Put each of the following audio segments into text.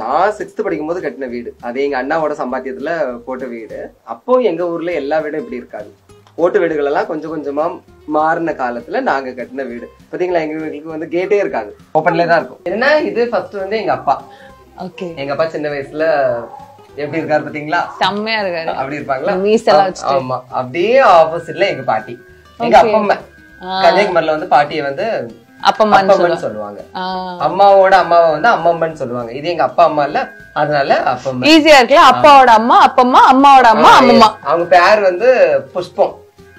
நான் 6th படிக்கும்போது கட்டின வீடு, அது எங்க அண்ணாவோட சம்பாத்தியத்துல போட்ட வீடு. அப்போ எங்க ஊர்ல எல்லா வீடும் இப்படி இருக்காது. ஓட்டு வீடுகள் எல்லாம் கொஞ்சம் கொஞ்சமா மாறின காலத்துல நாங்க கட்டின வீடு. பாத்தீங்களா, எங்க வீட்டுக்கு வந்து கேட்டே இருக்காது, ஓப்பன்ல தான் இருக்கும். என்ன இது ஃபர்ஸ்ட் வந்து எங்க அப்பா. எங்க அப்பா சின்ன வயசுல எப்படி இருக்காரு பாத்தீங்களா, செம்மையா இருக்காரு. அப்படி இருப்பாங்களா? ஆமா. அப்படியே ஆப்போசிட்ல எங்க பாட்டி, எங்க அப்பா அம்மா. கன்னியாகுமரியில வந்து பாட்டியை வந்து அப்பம்மன்னு சொல்லுவாங்க, அம்மாவோட அம்மாவை வந்து அம்மம்மன்னு சொல்லுவாங்க. இது எங்க அப்பா அம்மா இல்ல, அதனால அப்பம்மா ஈஸியா இருக்குல்ல. அப்பாவோட அம்மா அப்பம்மா, அம்மாவோட அம்மா அம்மம்மா. அவங்க பேர் வந்து புஷ்பம்.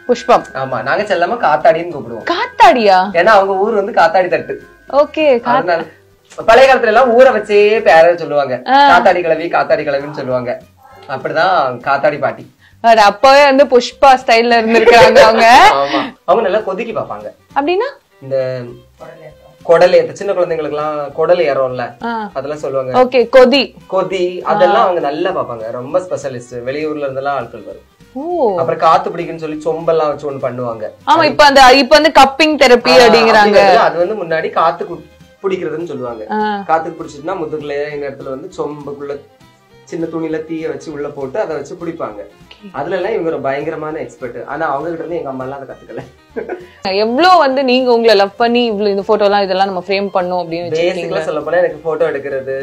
புஷ்பம். ஆமா, நாங்க செல்லமா காத்தாடின்னு கூப்பிடுவோம். காத்தாடியா? ஏன்னா அவங்க ஊர் வந்து காத்தாடி தட்டு. ஓகே. பழைய காலத்துல எல்லாம் ஊரை வச்சே பேர சொல்லுவாங்க, காத்தாடி கிழவி காத்தாடி கிழவின்னு சொல்லுவாங்க. அப்படிதான் காத்தாடி பாட்டி. அப்பவே வந்து புஷ்பா ஸ்டைல்ல இருந்திருக்காங்க அவங்க. அவங்க நல்லா கொதிக்கி பாப்பாங்க. அப்படின்னா இந்த குடல் ஏத்த சின்ன குழந்தைங்களுக்கு எல்லாம் குடல் ஏறோம்ல, அதெல்லாம் சொல்லுவாங்க. ஓகே, கொதி கொதி அதெல்லாம் அவங்க நல்லா பாப்பாங்க. ரொம்ப ஸ்பெஷலிஸ்ட். வெளியூர்ல இருந்தெல்லாம் ஆட்கள் வரும். அப்புறம் காத்து பிடிக்குன்னு சொல்லி சொம்பெல்லாம் வச்சு ஒண்ணு பண்ணுவாங்க. ஆமா, இப்ப வந்து கப்பிங் தெரப்பி அப்படிங்கறாங்க. அது வந்து முன்னாடி காத்து பிடிக்கிறதுன்னு சொல்லுவாங்க. காத்துக்கு பிடிச்சிட்டுனா முதுகுல இந்த இடத்துல வந்து சொம்புக்குள்ள சின்ன துணியில தீய வச்சு உள்ள போட்டு அதை வச்சு பிடிப்பாங்க. அதுல எல்லாம் இவங்க பயங்கரமான எக்ஸ்பர்ட். ஆனா அவங்க கிட்ட இருந்து எங்க அம்மா எல்லாம் அதை கத்துக்கல. எவ்வளவு வந்து நீங்க உங்களை லவ் பண்ணி இவ்வளவு இந்த போட்டோ எல்லாம் இதெல்லாம் நம்ம ஃப்ரேம் பண்ணோம் அப்படின்னு பேசிக்கலா சொல்ல போனா எனக்கு போட்டோ எடுக்கிறது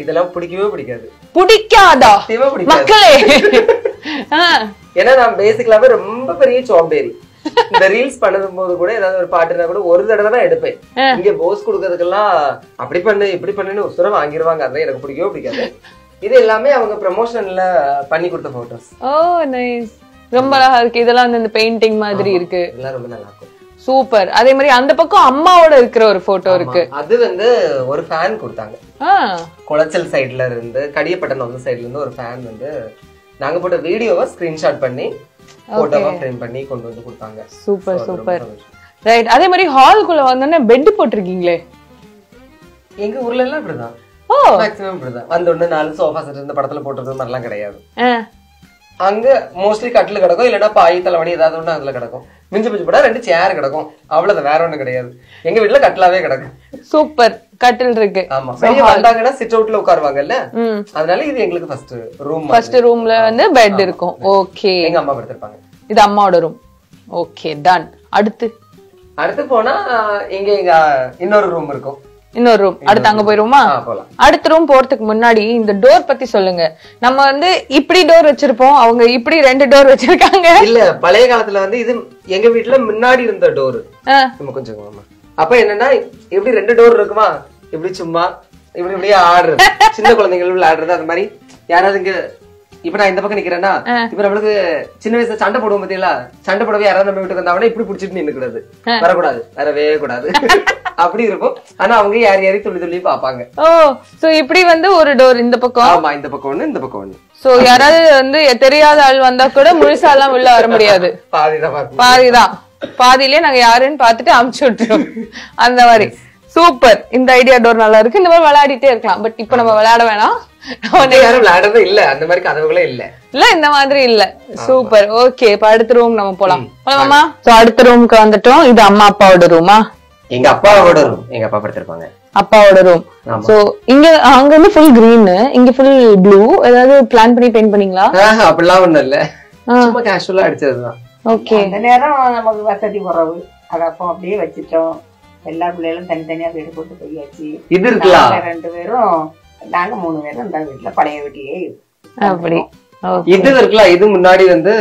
இதெல்லாம் பிடிக்கவே பிடிக்காது. பிடிக்காதா மக்களே? ஏன்னா நான் பேசிக்கலாவே ரொம்ப பெரிய சோம்பேறி. இந்த ரீல்ஸ் பண்ணதும் போது கூட ஏதாவது ஒரு பாட்டுனா கூட ஒரு தடவை தான் எடுப்பேன். இங்க போஸ் கொடுக்கறதுக்கெல்லாம் அப்படி பண்ணு இப்படி பண்ணுன்னு உசுர வாங்கிடுவாங்க. அதான் எனக்கு பிடிக்கவே பிடிக்காது. இது எல்லாமே அவங்க ப்ரமோஷன்ல பண்ணி கொடுத்த போட்டோஸ். ஓ நைஸ், ரொம்ப அழகா இருக்கு. இதெல்லாம் வந்து இந்த பெயிண்டிங் மாதிரி இருக்கு. இதெல்லாம் ரொம்ப நல்லா இருக்கும். சூப்பர். அதே மாதிரி அந்த பக்கம் அம்மாவோட இருக்கிற ஒரு போட்டோ இருக்கு. அது வந்து ஒரு ஃபேன் கொடுத்தாங்க. குளச்சல் சைடுல இருந்து, கடியப்பட்டன் சைடுல இருந்து ஒரு ஃபேன் வந்து நாங்க போட்ட வீடியோவை ஸ்கிரீன்ஷாட் பண்ணி போட்டோவா ஃப்ரேம் பண்ணி கொண்டு வந்து கொடுத்தாங்க. Super super. ரைட். அதே மாதிரி ஹால்குள்ள வந்தோடனே பெட் போட்டிருக்கீங்களே. எங்க ஊர்ல எல்லாம் இப்படிதான் மேக்ஸிமம் இப்படிதான். வந்த உடனே 4 சோஃபா செட் இந்த படத்துல போட்டது மாதிரிலாம் கிடையாது. அங்க மோஸ்ட்லி கட்டில் கிடக்கும், இல்லன்னா பாய் தலைவணி ஏதாவது ஒண்ணு அதுல கிடக்கும். மிஞ்சி மிஞ்சி போட்டா 2 சேர் கிடக்கும், அவ்வளவுதான். வேற ஒண்ணு கிடையாது. எங்க வீட்டுல கட்டிலாவே கிடக்கும். சூப்பர். கட்டில் இருக்கு. ஆமா, வெளிய வந்தாங்கன்னா சிட் அவுட்ல உட்காருவாங்கல்ல, அதனால இது எங்களுக்கு ஃபர்ஸ்ட் ரூம்ல வந்து பெட் இருக்கும். ஓகே. எங்க அம்மா படுத்திருப்பாங்க. இது அம்மாவோட ரூம். Okay done. அடுத்து போனா இங்க எங்க இன்னொரு ரூம் இருக்கும். இன்னொரு ரூம். அடுத்து அங்க போயிருவோமா? அடுத்த ரூம் போறதுக்கு முன்னாடி இந்த டோர் பத்தி சொல்லுங்க. நம்ம வந்து இப்படி டோர் வச்சிருப்போம், அவங்க இப்படி 2 டோர் வச்சிருக்காங்க. இல்ல, பழைய காலத்துல வந்து இது எங்க வீட்டுல முன்னாடி இருந்த டோர். நம்ம கொஞ்சம் அப்ப என்னன்னா இப்படி 2 டோர் இருக்குமா, இப்படி சும்மா இப்படி இப்படியே ஆடுறது, சின்ன குழந்தைகள் விளையாடுறது. அது மாதிரி யாராவது இங்க இப்ப நான் இந்த பக்கம் நிக்கிறேன்னா, இப்ப நம்மளுக்கு சின்ன வயசுல சண்டை போடுவோம் பாத்தீங்களா, சண்டை போடவே யாராவது நம்ம வீட்டுக்கு வந்தாங்கன்னா இப்படி பிடிச்சிட்டு நின்று கூடாது, வரக்கூடாது, வரவே கூடாது, அப்படி இருக்கும். ஆனா அவங்க யாரையும் துள்ளி துள்ளி பாப்பாங்க. ஓ, சோ இப்படி வந்து ஒரு டோர் இந்த பக்கம். ஆமா, இந்த பக்கம் ஒண்ணு, இந்த பக்கம் ஒண்ணு. சோ யாராவது வந்து தெரியாத ஆள் வந்தா கூட முழுசா எல்லாம் உள்ள வர முடியாது. பாதிதான். பாதியிலே நாங்க யாருன்னு பாத்துட்டு அமுச்சு விட்டுருவோம். அந்த மாதிரி. சூப்பர். இந்த ஐடியா டோர் நல்லா இருக்கு. இந்த மாதிரி விளையாடிட்டே இருக்கலாம். பட் இப்ப நம்ம விளையாட வேணாம். விளையாடுறதே இல்ல, அந்த மாதிரி கதவுகளே இல்ல. இல்ல, இந்த மாதிரி இல்ல. சூப்பர். ஓகே, இப்ப அடுத்த ரூம் நம்ம போலாம். போலாமா? சோ அடுத்த ரூமுக்கு வந்துட்டோம். இது அம்மா அப்பாவோட ரூமா? எங்க அப்பாவோட ரூம். எங்க அப்பா படுத்திருப்பாங்க. அப்பாவோட ரூம். சோ இங்க அங்க வந்து ஃபுல் கிரீன், இங்க ஃபுல் ப்ளூ. ஏதாவது பிளான் பண்ணி பெயிண்ட் பண்ணீங்களா? அப்படிலாம் ஒண்ணும் இல்ல, சும்மா கேஷுவலா அடிச்சதுதான். ஓகே. அந்த நேரம் நமக்கு வசதி குறைவு, அத அப்போ அப்படியே வச்சிட்டோம். எல்லா பிள்ளைகளும் தனித்தனியா வீடு போட்டு போயாச்சு. இது இருக்கலாம். 2 பேரும், நாங்க 3 பேரும் இந்த வீட்டுல பழைய வீட்டிலேயே அப்படி. இது இருக்கலாம். இது முன்னாடி வந்து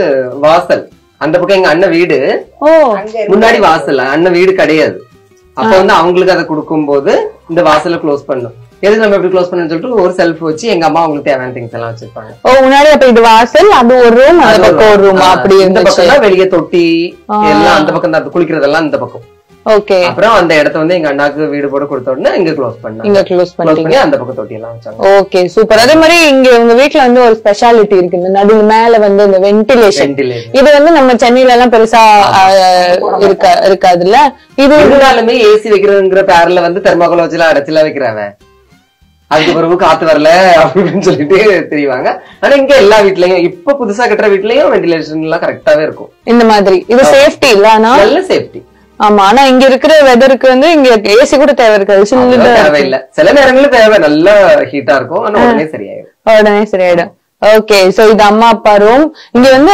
வாசல், அந்த பக்கம் எங்க அண்ணன் வீடு. முன்னாடி வாசல், அண்ணன் வீடு கிடையாது. அப்ப வந்து அவங்களுக்கு அதை கொடுக்கும் போது இந்த வாசல க்ளோஸ் பண்ணும். எது நம்ம எப்படி க்ளோஸ் பண்ணு சொல்லிட்டு ஒரு செல்ஃப் வச்சு எங்க அம்மா அவங்களுக்கு தேவையான திங்ஸ் எல்லாம் வச்சிருப்பாங்க. ஓ, முன்னாடி அப்ப இது வாசல், அது ஒரு ரூம், அந்த பக்கம் ஒரு ரூம். அப்படி இந்த பக்கம் வெளியே தொட்டி எல்லாம், அந்த பக்கம் தான் குளிக்கிறதெல்லாம் இந்த பக்கம். ஓகே. அப்புறம் அந்த இடத்த வந்து எங்க அண்ணாக்கு வீடு போட கொடுத்த உடனே இங்க க்ளோஸ் பண்ணாங்க. இங்க க்ளோஸ் பண்ணி அந்த பக்கம் தொட்டி எல்லாம் வச்சாங்க. Okay, super. அதே மாதிரி இங்க உங்க வீட்ல வந்து ஒரு ஸ்பெஷாலிட்டி இருக்கு. இந்த நடு மேல வந்து இந்த வென்டிலேஷன். இது வந்து நம்ம சென்னையில எல்லாம் பெருசா இருக்காதுல்ல. இது இருந்தாலுமே ஏசி வைக்கிறதுங்கிற பேர்ல வந்து தெர்மாக்கோல் வச்சுலாம் அடைச்சுலாம் வைக்கிறாங்க. அதுக்கு பிறகு காத்து வரல அப்படின்னு சொல்லிட்டு தெரியுவாங்க. ஆனா இங்க எல்லா வீட்லயும், இப்ப புதுசா கட்டுற வீட்லயும் வென்டிலேஷன் எல்லாம் கரெக்டாவே இருக்கும். இந்த மாதிரி இது சேஃப்டி இல்ல? நல்ல சேஃப்டி. ஆமா ஆனா இங்க இருக்கிற வெதருக்கு வந்து இங்க ஏசி கூட தேவை இருக்காது, தேவையில்லை. சில நேரங்களில் தேவை, நல்லா ஹீட்டா இருக்கும், ஆனா உடனே சரியாயிடும். ஓகே. சோ இது அம்மா அப்பா ரூம். இங்க வந்து